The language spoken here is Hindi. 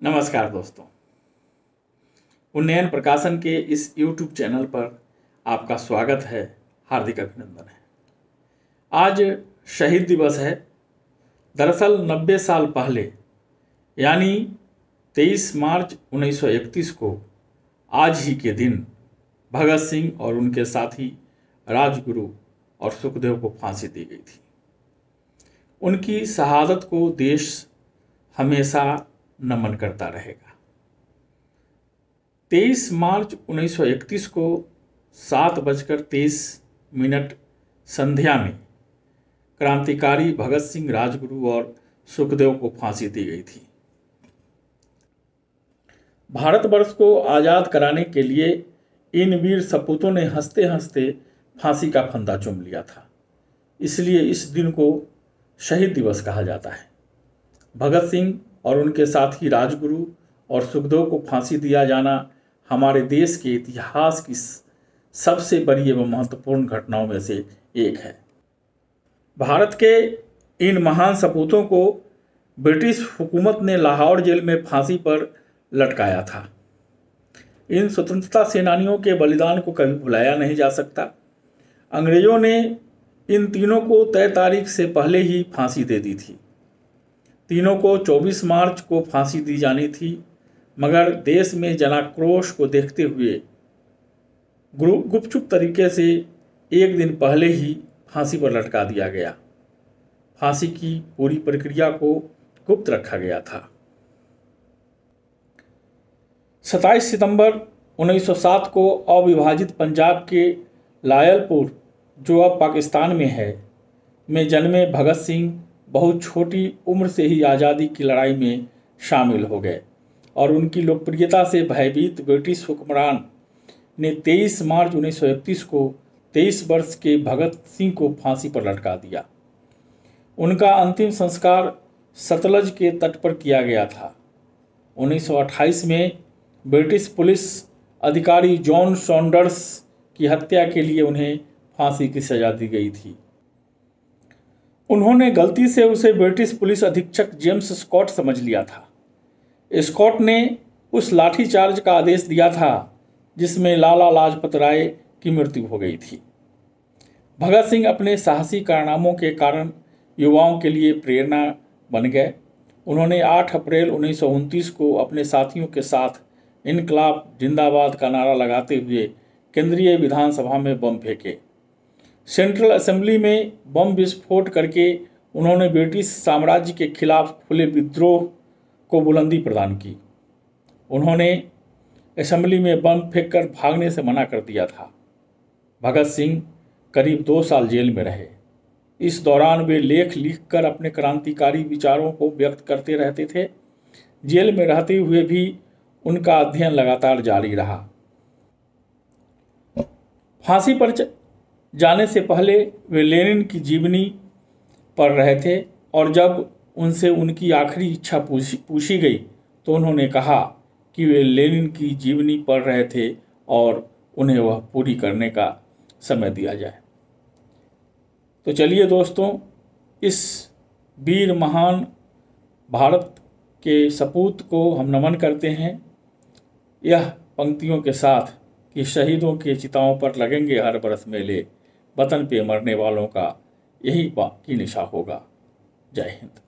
नमस्कार दोस्तों, उन्नयन प्रकाशन के इस YouTube चैनल पर आपका स्वागत है। हार्दिक अभिनंदन है। आज शहीद दिवस है। दरअसल 90 साल पहले यानी 23 मार्च 1931 को आज ही के दिन भगत सिंह और उनके साथी राजगुरु और सुखदेव को फांसी दी गई थी। उनकी शहादत को देश हमेशा नमन करता रहेगा। 23 मार्च 1931 को 7:23 संध्या में क्रांतिकारी भगत सिंह, राजगुरु और सुखदेव को फांसी दी गई थी। भारतवर्ष को आज़ाद कराने के लिए इन वीर सपूतों ने हंसते हंसते फांसी का फंदा चूम लिया था। इसलिए इस दिन को शहीद दिवस कहा जाता है। भगत सिंह और उनके साथी राजगुरु और सुखदेव को फांसी दिया जाना हमारे देश के इतिहास की सबसे बड़ी एवं महत्वपूर्ण घटनाओं में से एक है। भारत के इन महान सपूतों को ब्रिटिश हुकूमत ने लाहौर जेल में फांसी पर लटकाया था। इन स्वतंत्रता सेनानियों के बलिदान को कभी भुलाया नहीं जा सकता। अंग्रेजों ने इन तीनों को तय तारीख से पहले ही फांसी दे दी थी। तीनों को 24 मार्च को फांसी दी जानी थी, मगर देश में जनाक्रोश को देखते हुए गुपचुप तरीके से एक दिन पहले ही फांसी पर लटका दिया गया। फांसी की पूरी प्रक्रिया को गुप्त रखा गया था। 27 सितंबर 1907 को अविभाजित पंजाब के लायलपुर, जो अब पाकिस्तान में है, में जन्मे भगत सिंह बहुत छोटी उम्र से ही आज़ादी की लड़ाई में शामिल हो गए और उनकी लोकप्रियता से भयभीत ब्रिटिश हुक्मरान ने 23 मार्च 1931 को 23 वर्ष के भगत सिंह को फांसी पर लटका दिया। उनका अंतिम संस्कार सतलज के तट पर किया गया था। 1928 में ब्रिटिश पुलिस अधिकारी जॉन सॉन्डर्स की हत्या के लिए उन्हें फांसी की सजा दी गई थी। उन्होंने गलती से उसे ब्रिटिश पुलिस अधीक्षक जेम्स स्कॉट समझ लिया था। स्कॉट ने उस लाठीचार्ज का आदेश दिया था जिसमें लाला लाजपत राय की मृत्यु हो गई थी। भगत सिंह अपने साहसी कारनामों के कारण युवाओं के लिए प्रेरणा बन गए। उन्होंने 8 अप्रैल 1929 को अपने साथियों के साथ इनकलाब जिंदाबाद का नारा लगाते हुए केंद्रीय विधानसभा में बम फेंके। सेंट्रल असेंबली में बम विस्फोट करके उन्होंने ब्रिटिश साम्राज्य के खिलाफ खुले विद्रोह को बुलंदी प्रदान की। उन्होंने असेंबली में बम फेंककर भागने से मना कर दिया था। भगत सिंह करीब 2 साल जेल में रहे। इस दौरान वे लेख लिखकर अपने क्रांतिकारी विचारों को व्यक्त करते रहते थे। जेल में रहते हुए भी उनका अध्ययन लगातार जारी रहा। फांसी पर जाने से पहले वे लेनिन की जीवनी पढ़ रहे थे और जब उनसे उनकी आखिरी इच्छा पूछी गई तो उन्होंने कहा कि वे लेनिन की जीवनी पढ़ रहे थे और उन्हें वह पूरी करने का समय दिया जाए। तो चलिए दोस्तों, इस वीर महान भारत के सपूत को हम नमन करते हैं यह पंक्तियों के साथ कि शहीदों के चिताओं पर लगेंगे हर बरस मेले, वतन पे मरने वालों का यही बाकी निशा होगा। जय हिंद।